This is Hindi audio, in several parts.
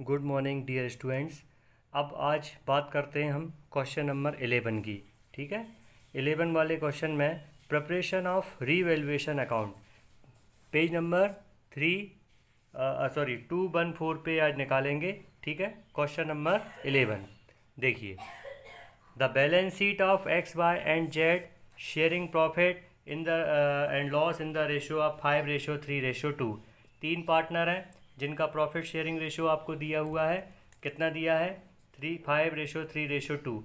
Good morning dear students. अब आज बात करते हैं हम क्वेश्चन नंबर 11 की। ठीक है, 11 वाले क्वेश्चन में preparation of revaluation account page number 214 पे आज निकालेंगे। ठीक है, क्वेश्चन नंबर 11 देखिए। The balance sheet of X Y and Z sharing profit in the and loss in the ratio of 5:3:2। तीन पार्टनर हैं जिनका प्रॉफिट शेयरिंग रेशियो आपको दिया हुआ है। कितना दिया है? 5:3:2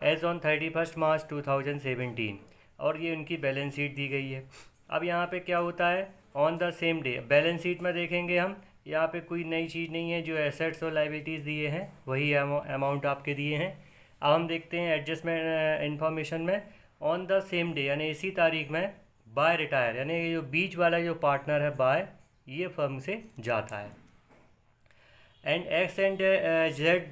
एज ऑन 31 मार्च 2017। और ये उनकी बैलेंस शीट दी गई है। अब यहाँ पे क्या होता है, on the same day balance sheet में देखेंगे हम, यहाँ पे कोई नई चीज़ नहीं है। जो एसेट्स और लाइबिलिटीज़ दिए हैं वही अमाउंट आपके दिए हैं। अब हम देखते हैं एडजस्टमेंट इंफॉर्मेशन में, ऑन द सेम डे यानी इसी तारीख में बाय रिटायर, यानी ये जो बीच वाला जो पार्टनर है बाय, ये फर्म से जाता है। And X and Z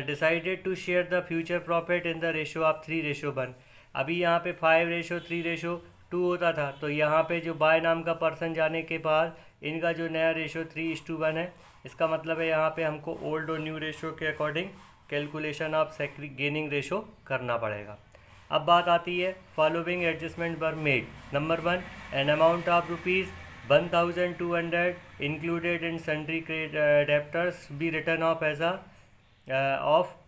decided to share the future profit in the ratio of 3:1। अभी यहाँ पे 5:3:2 होता था, तो यहाँ पे जो बाय नाम का पर्सन जाने के बाद इनका जो नया रेशियो 3:1 है। इसका मतलब है यहाँ पे हमको ओल्ड और न्यू रेशियो के according calculation of gaining ratio करना पड़ेगा। अब बात आती है, following adjustment were made. Number 1, an amount of ₹1,200 included in sundry debtors be written off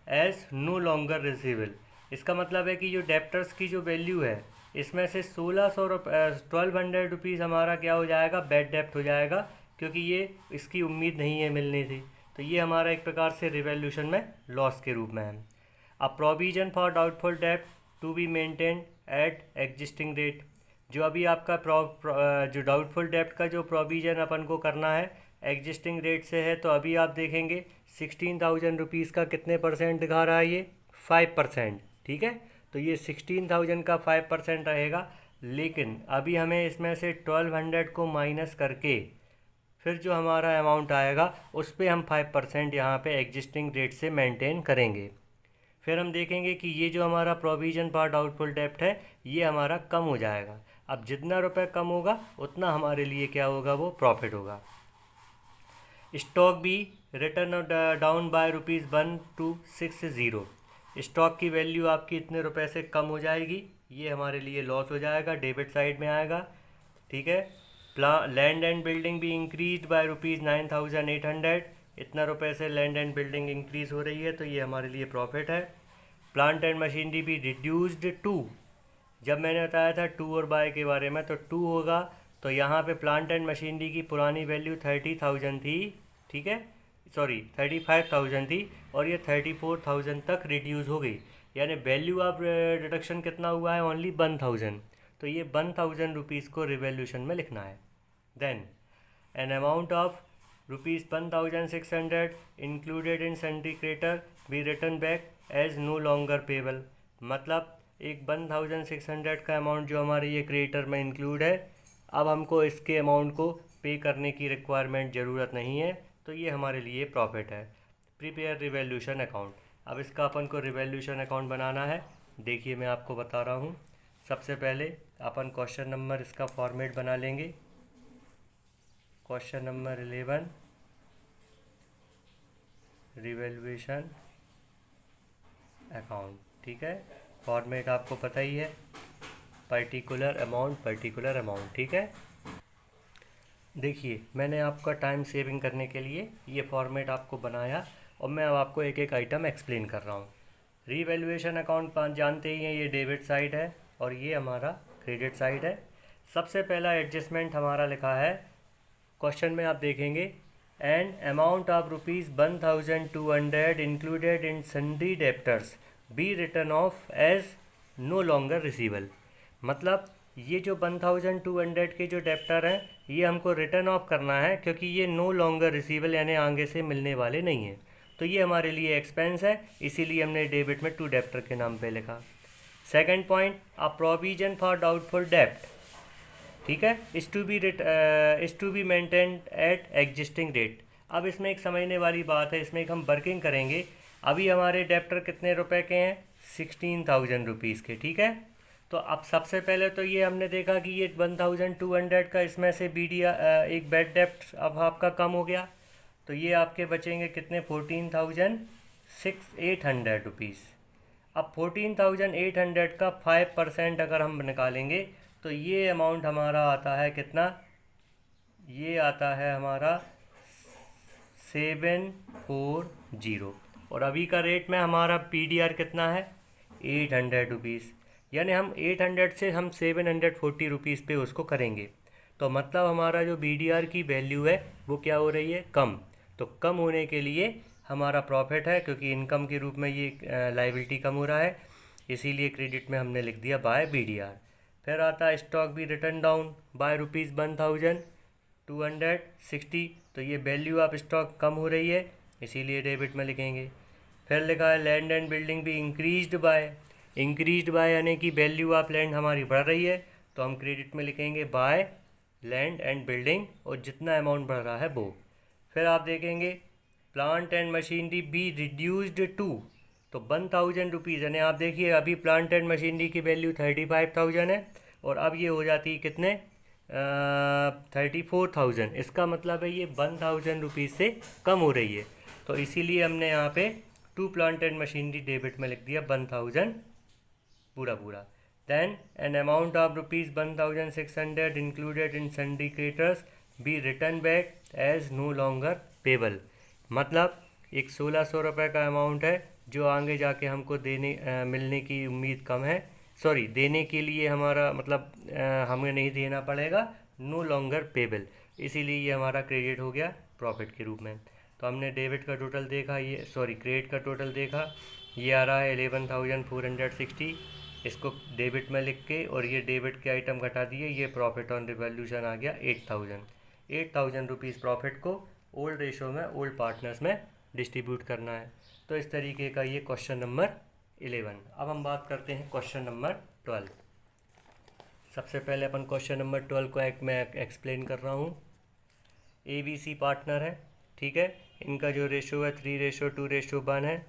as no longer receivable. इसका मतलब है कि जो डेप्टर्स की जो वैल्यू है, इसमें से 1,200 रुपीज़ हमारा क्या हो जाएगा, बैड डेप्ट हो जाएगा, क्योंकि ये इसकी उम्मीद नहीं है मिलने से। तो ये हमारा एक प्रकार से रिवैल्यूशन में लॉस के रूप में है। अब प्रोविजन फॉर डाउटफुल डेप्ट to be maintain at existing rate. जो अभी आपका जो डाउटफुल डेप्ट का जो प्रोविजन अपन को करना है एग्जिस्टिंग रेट से है, तो अभी आप देखेंगे 16,000 रुपीज़ का कितने परसेंट दिखा रहा है, ये 5%। ठीक है, तो ये 16,000 का 5% रहेगा। लेकिन अभी हमें इसमें से 1,200 को माइनस करके फिर जो हमारा अमाउंट आएगा उस पर हम 5% यहाँ पे एग्जिस्टिंग रेट से मेंटेन करेंगे। फिर हम देखेंगे कि ये जो हमारा प्रोविजन फॉर डाउटफुल डेप्ट है ये हमारा कम हो जाएगा। अब जितना रुपए कम होगा उतना हमारे लिए क्या होगा, वो प्रॉफिट होगा। Stock be written down by ₹1,260। Stock की वैल्यू आपकी इतने रुपए से कम हो जाएगी, ये हमारे लिए लॉस हो जाएगा, डेबिट साइड में आएगा। ठीक है, लैंड एंड बिल्डिंग भी इंक्रीज बाय ₹9,800। इतना रुपए से लैंड एंड बिल्डिंग इंक्रीज हो रही है, तो ये हमारे लिए प्रॉफिट है। प्लांट एंड मशीनरी भी रिड्यूस्ड टू, जब मैंने बताया था टू और बाय के बारे में, तो 2 होगा। तो यहाँ पे प्लांट एंड मशीनरी की पुरानी वैल्यू 30,000 थी, ठीक है, सॉरी 35,000 थी, और ये 34,000 तक रिड्यूस हो गई। यानी वैल्यू ऑफ रिडक्शन कितना हुआ है, ओनली 1,000। तो ये 1,000 रुपीज़ को रिवैल्यूशन में लिखना है। Then an amount of ₹1,600 included in sundry creditor be written back as no longer payable. मतलब एक 1,600 का अमाउंट जो हमारे ये क्रेडिटर में इंक्लूड है, अब हमको इसके अमाउंट को पे करने की रिक्वायरमेंट ज़रूरत नहीं है, तो ये हमारे लिए प्रॉफिट है। Prepare revaluation account. अब इसका अपन को रिवैल्यूशन अकाउंट बनाना है। देखिए मैं आपको बता रहा हूँ। सबसे पहले अपन क्वेश्चन नंबर इसका फॉर्मेट बना लेंगे। Question number 11 revaluation account. ठीक है, फॉर्मेट आपको पता ही है, पर्टिकुलर अमाउंट। ठीक है, देखिए मैंने आपका टाइम सेविंग करने के लिए ये फॉर्मेट आपको बनाया, और मैं अब आपको एक एक आइटम एक्सप्लेन कर रहा हूँ। रीवैल्यूएशन अकाउंट जानते ही हैं, ये डेबिट साइड है और ये हमारा क्रेडिट साइड है। सबसे पहला एडजस्टमेंट हमारा लिखा है, क्वेश्चन में आप देखेंगे, and amount of ₹1,200 included in sundry debtors be written off as no longer receivable. मतलब ये जो 1,200 के जो डेप्टर हैं ये हमको रिटर्न ऑफ करना है, क्योंकि ये नो लॉन्गर रिसीवेबल यानी आगे से मिलने वाले नहीं हैं। तो ये हमारे लिए एक्सपेंस है, इसीलिए हमने डेबिट में 2 डेप्टर के नाम पे लिखा। Second point, a provision for doubtful डेप्ट, ठीक है, is to be maintain at existing rate. अब इसमें एक समझने वाली बात है, इसमें एक हम वर्किंग करेंगे। अभी हमारे डेप्टर कितने रुपए के हैं, 16,000 रुपीज़ के। ठीक है, तो अब सबसे पहले तो ये हमने देखा कि ये 1,200 का इसमें से BD एक बैड डेप्ट अब आपका कम हो गया। तो ये आपके बचेंगे कितने, 14,800 रुपीज़। अब 14,800 का 5% अगर हम निकालेंगे तो ये अमाउंट हमारा आता है कितना, ये आता है हमारा 740। और अभी का रेट में हमारा PDR कितना है, 800 रुपीज़। यानी हम 800 से हम 740 रुपीज़ पे उसको करेंगे। तो मतलब हमारा जो BDR की वैल्यू है वो क्या हो रही है, कम। तो कम होने के लिए हमारा प्रॉफिट है, क्योंकि इनकम के रूप में ये लाइबिलिटी कम हो रहा है, इसीलिए क्रेडिट में हमने लिख दिया बाय BDR। फिर आता है स्टॉक भी रिटर्न डाउन बाय ₹1260। तो ये वैल्यू ऑफ स्टॉक कम हो रही है, इसीलिए डेबिट में लिखेंगे। फिर लिखा है लैंड एंड बिल्डिंग भी इंक्रीज्ड बाय यानी कि वैल्यू ऑफ लैंड हमारी बढ़ रही है, तो हम क्रेडिट में लिखेंगे बाय लैंड एंड बिल्डिंग, और जितना अमाउंट बढ़ रहा है वो। फिर आप देखेंगे plant and machinery be reduced to, तो 1,000 रुपीज़, यानी आप देखिए अभी प्लांट एंड मशीनरी की वैल्यू 35,000 है और अब ये हो जाती है कितने, 34,000। इसका मतलब है ये 1,000 रुपीज़ से कम हो रही है, तो इसीलिए हमने यहाँ पे to plant and machinery debit में लिख दिया 1,000 पूरा। Then an amount of ₹1,600 included in sundry creditors be written back as no longer payable. मतलब एक 1,600 रुपये का अमाउंट है जो आगे जाके हमको मिलने की उम्मीद कम है, सॉरी देने के लिए हमारा मतलब हमें नहीं देना पड़ेगा, नो लॉन्गर पेबल, इसीलिए ये हमारा क्रेडिट हो गया प्रॉफिट के रूप में। तो हमने डेबिट का टोटल देखा, ये क्रेडिट का टोटल देखा, ये आ रहा है 11,460। इसको डेबिट में लिख के और ये डेबिट के आइटम घटा दिए, ये प्रॉफिट ऑन रिवॉल्यूशन आ गया 8,000 रुपीज़ प्रॉफिट को ओल्ड रेशो में, ओल्ड पार्टनर्स में डिस्ट्रीब्यूट करना है। तो इस तरीके का ये क्वेश्चन नंबर 11। अब हम बात करते हैं क्वेश्चन नंबर 12। सबसे पहले अपन क्वेश्चन नंबर 12 को मैं एक्सप्लेन कर रहा हूँ। ABC पार्टनर है, ठीक है, इनका जो रेशो है 3:2:1 है,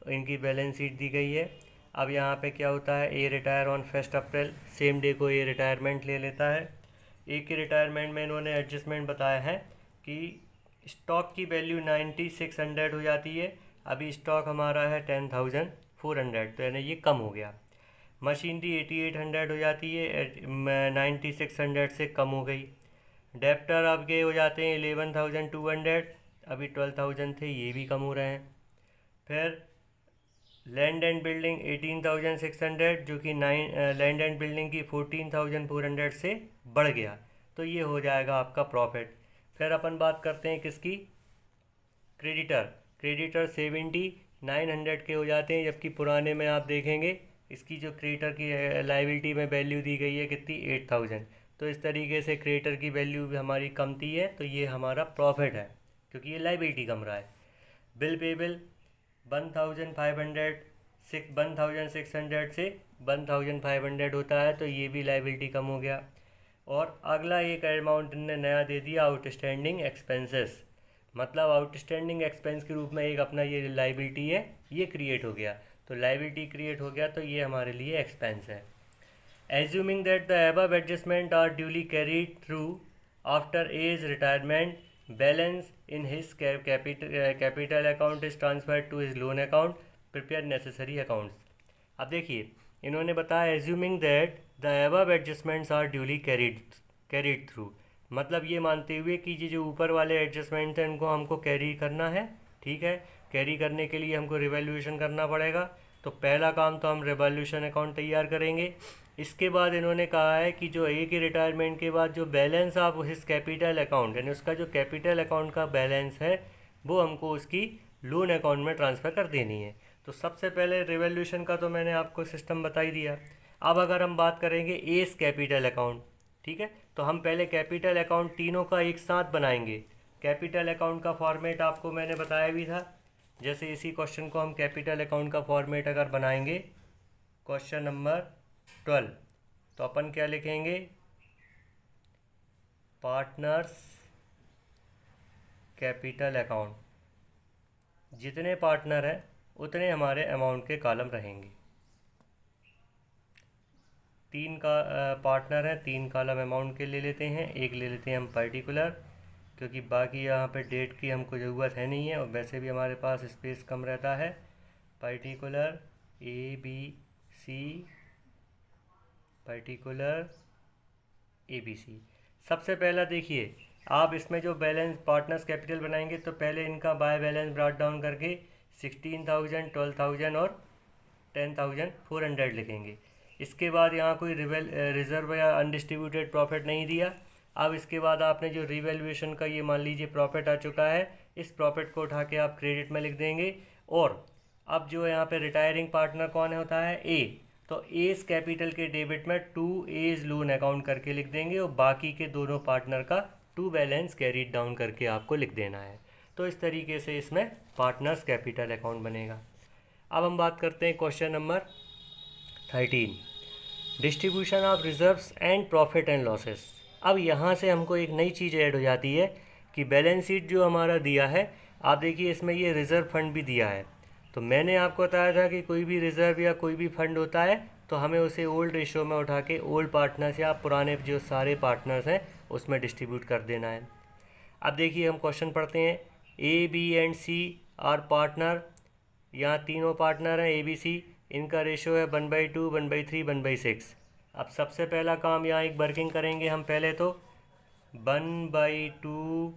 इनकी बैलेंस शीट दी गई है। अब यहाँ पे क्या होता है, A retire on 1 April, same day को ए रिटायरमेंट ले लेता है। ए के रिटायरमेंट में इन्होंने एडजस्टमेंट बताया है कि स्टॉक की वैल्यू 9,600 हो जाती है, अभी स्टॉक हमारा है 10,400, तो यानी ये कम हो गया। मशीनरी 8,800 हो जाती है, 9,600 से कम हो गई। डेप्टर अब के हो जाते हैं 11,200, अभी 12,000 थे, ये भी कम हो रहे हैं। फिर लैंड एंड बिल्डिंग 18,600, जो कि लैंड एंड बिल्डिंग की 14,400 से बढ़ गया, तो ये हो जाएगा आपका प्रॉफिट। फिर अपन बात करते हैं किसकी, क्रेडिटर 7,900 के हो जाते हैं, जबकि पुराने में आप देखेंगे इसकी जो क्रेडिटर की लाइबिलिटी में वैल्यू दी गई है कितनी, 8,000। तो इस तरीके से क्रेडिटर की वैल्यू भी हमारी कमती है, तो ये हमारा प्रॉफिट है क्योंकि ये लाइबिलिटी कम रहा है। बिल पेबल 1,600 से 1,500 होता है, तो ये भी लाइबिलिटी कम हो गया। और अगला एक अमाउंट इनने नया दे दिया, आउटस्टैंडिंग एक्सपेंसेस, मतलब आउटस्टैंडिंग एक्सपेंस के रूप में एक अपना ये लाइबिलिटी है, ये क्रिएट हो गया। तो लाइबिलिटी क्रिएट हो गया, तो ये हमारे लिए एक्सपेंस है। Assuming that the above adjustment are duly carried through after A's retirement, balance in his capital account is transfer to his loan account, prepare necessary accounts. अब देखिए इन्होंने बताया assuming that the above adjustments are duly carried through, मतलब ये मानते हुए कि ये जो ऊपर वाले एडजस्टमेंट हैं इनको हमको कैरी करना है, ठीक है। कैरी करने के लिए हमको रिवॉल्यूशन करना पड़ेगा, तो पहला काम तो हम रिवॉल्यूशन अकाउंट तैयार करेंगे। इसके बाद इन्होंने कहा है कि जो ए के रिटायरमेंट के बाद जो balance of his capital account, यानी उसका जो कैपिटल अकाउंट का बैलेंस है वो हमको उसकी लोन अकाउंट में ट्रांसफ़र कर देनी है। तो सबसे पहले रिवॉल्यूशन का तो मैंने आपको सिस्टम बता ही दिया। अब अगर हम बात करेंगे एस कैपिटल अकाउंट, ठीक है, तो हम पहले कैपिटल अकाउंट तीनों का एक साथ बनाएंगे। कैपिटल अकाउंट का फॉर्मेट आपको मैंने बताया भी था, जैसे इसी क्वेश्चन को हम कैपिटल अकाउंट का फॉर्मेट अगर बनाएंगे क्वेश्चन नंबर 12, तो अपन क्या लिखेंगे, पार्टनर्स कैपिटल अकाउंट, जितने पार्टनर हैं उतने हमारे अमाउंट के कॉलम रहेंगे। 3 का पार्टनर है, 3 कॉलम अमाउंट के ले लेते हैं, एक ले लेते हैं हम पर्टिकुलर, क्योंकि बाकी यहाँ पे डेट की हमको ज़रूरत है नहीं है और वैसे भी हमारे पास स्पेस कम रहता है। Particular ABC, particular ABC। सबसे पहला देखिए, आप इसमें जो बैलेंस पार्टनर्स कैपिटल बनाएंगे तो पहले इनका बाय बैलेंस ब्रॉट डाउन करके 16,000, 12,000 और 10,400 लिखेंगे। इसके बाद यहाँ कोई रिजर्व या अनडिस्ट्रीब्यूटेड प्रॉफिट नहीं दिया। अब इसके बाद आपने जो रिवैल्यूएशन का ये मान लीजिए प्रॉफिट आ चुका है, इस प्रॉफिट को उठा के आप क्रेडिट में लिख देंगे। और अब जो यहाँ पे रिटायरिंग पार्टनर कौन होता है, ए, तो एज कैपिटल के डेबिट में टू एज लोन अकाउंट करके लिख देंगे और बाकी के दोनों पार्टनर का टू बैलेंस कैरीड डाउन करके आपको लिख देना है। तो इस तरीके से इसमें पार्टनर्स कैपिटल अकाउंट बनेगा। अब हम बात करते हैं question number 13, distribution of reserves and profit and losses. अब यहाँ से हमको एक नई चीज़ ऐड हो जाती है कि बैलेंस शीट जो हमारा दिया है, आप देखिए इसमें ये रिज़र्व फंड भी दिया है। तो मैंने आपको बताया था कि कोई भी रिज़र्व या कोई भी फंड होता है तो हमें उसे ओल्ड रेशो में उठा के ओल्ड पार्टनर्स या पुराने जो सारे पार्टनर्स हैं उसमें डिस्ट्रीब्यूट कर देना है। अब देखिए हम क्वेश्चन पढ़ते हैं, A, B and C are partner. यहाँ तीनों पार्टनर हैं ABC, इनका रेशो है 1/2, 1/3, 1/6। अब सबसे पहला काम यहाँ एक वर्किंग करेंगे हम पहले तो 1/2,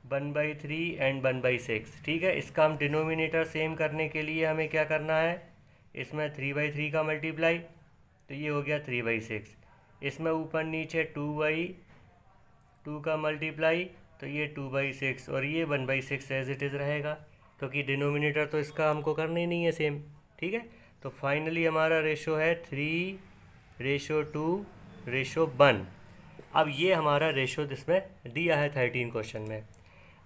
1/3 एंड 1/6। ठीक है, इसका हम डिनोमिनेटर सेम करने के लिए हमें क्या करना है, इसमें 3/3 का मल्टीप्लाई, तो ये हो गया 3/6। इसमें ऊपर नीचे 2/2 का मल्टीप्लाई, तो ये 2/6 और ये 1/6 एज इट इज़ रहेगा, क्योंकि डिनोमिनेटर तो इसका हमको करना ही नहीं है सेम। ठीक है, तो फाइनली हमारा रेशो है 3:2:1। अब ये हमारा रेशो इसमें दिया है 13 क्वेश्चन में।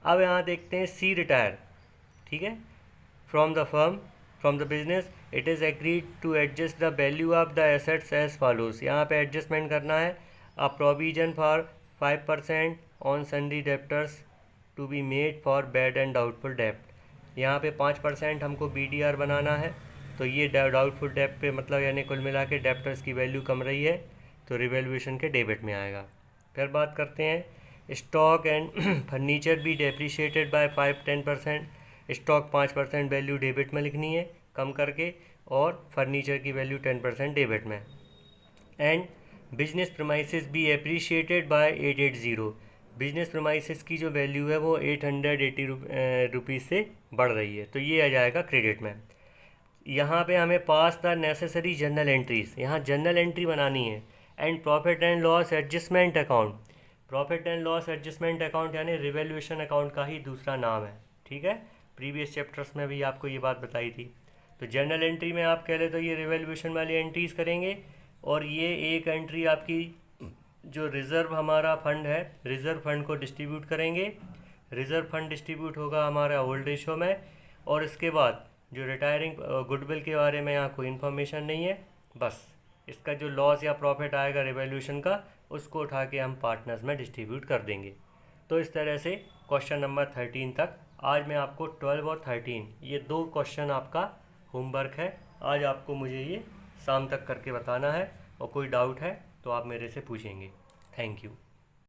अब यहाँ देखते हैं C रिटायर। ठीक है, from the firm, from the business, it is agreed to adjust the value of the assets as follows. यहाँ पे एडजस्टमेंट करना है। A provision for 5% on sundry debtors to be made for bad and doubtful डेप्ट। यहाँ पे 5% हमको BDR बनाना है, तो ये डाउटफुल डेप्ट पे मतलब यानी कुल मिला के डेप्टर्स की वैल्यू कम रही है तो रिवैल्यूएशन के डेबिट में आएगा। फिर बात करते हैं, स्टॉक एंड फर्नीचर भी depreciated by 5-10%। Stock 5% value debit में लिखनी है कम करके, और फर्नीचर की वैल्यू 10% डेबिट में। एंड बिजनेस प्रमाइसेस भी एप्रिशिएटेड बाय 880। बिजनेस प्रमाइसेस की जो वैल्यू है वो 880 रुपीज़ से बढ़ रही है, तो ये आ जाएगा क्रेडिट में। यहाँ पे हमें पास द नेसेसरी जर्नल एंट्रीज, यहाँ जर्नल एंट्री बनानी है। And profit and loss adjustment account, profit and loss adjustment account यानी रिवैल्यूएशन अकाउंट का ही दूसरा नाम है। ठीक है, प्रीवियस चैप्टर्स में भी आपको ये बात बताई थी। तो जर्नल एंट्री में आप कह ले तो ये रिवैल्यूएशन वाली एंट्रीज करेंगे, और ये एक एंट्री आपकी जो रिज़र्व हमारा फंड है, रिज़र्व फंड को डिस्ट्रीब्यूट करेंगे। रिज़र्व फंड डिस्ट्रीब्यूट होगा हमारा ओल्ड रेशो में, और इसके बाद जो रिटायरिंग गुडविल के बारे में यहाँ कोई इन्फॉर्मेशन नहीं है, बस इसका जो लॉस या प्रॉफिट आएगा रिवैल्यूएशन का, उसको उठा के हम पार्टनर्स में डिस्ट्रीब्यूट कर देंगे। तो इस तरह से क्वेश्चन नंबर 13 तक आज मैं आपको 12 और 13 ये 2 क्वेश्चन आपका होमवर्क है। आज आपको मुझे ये शाम तक करके बताना है, और कोई डाउट है तो आप मेरे से पूछेंगे। Thank you.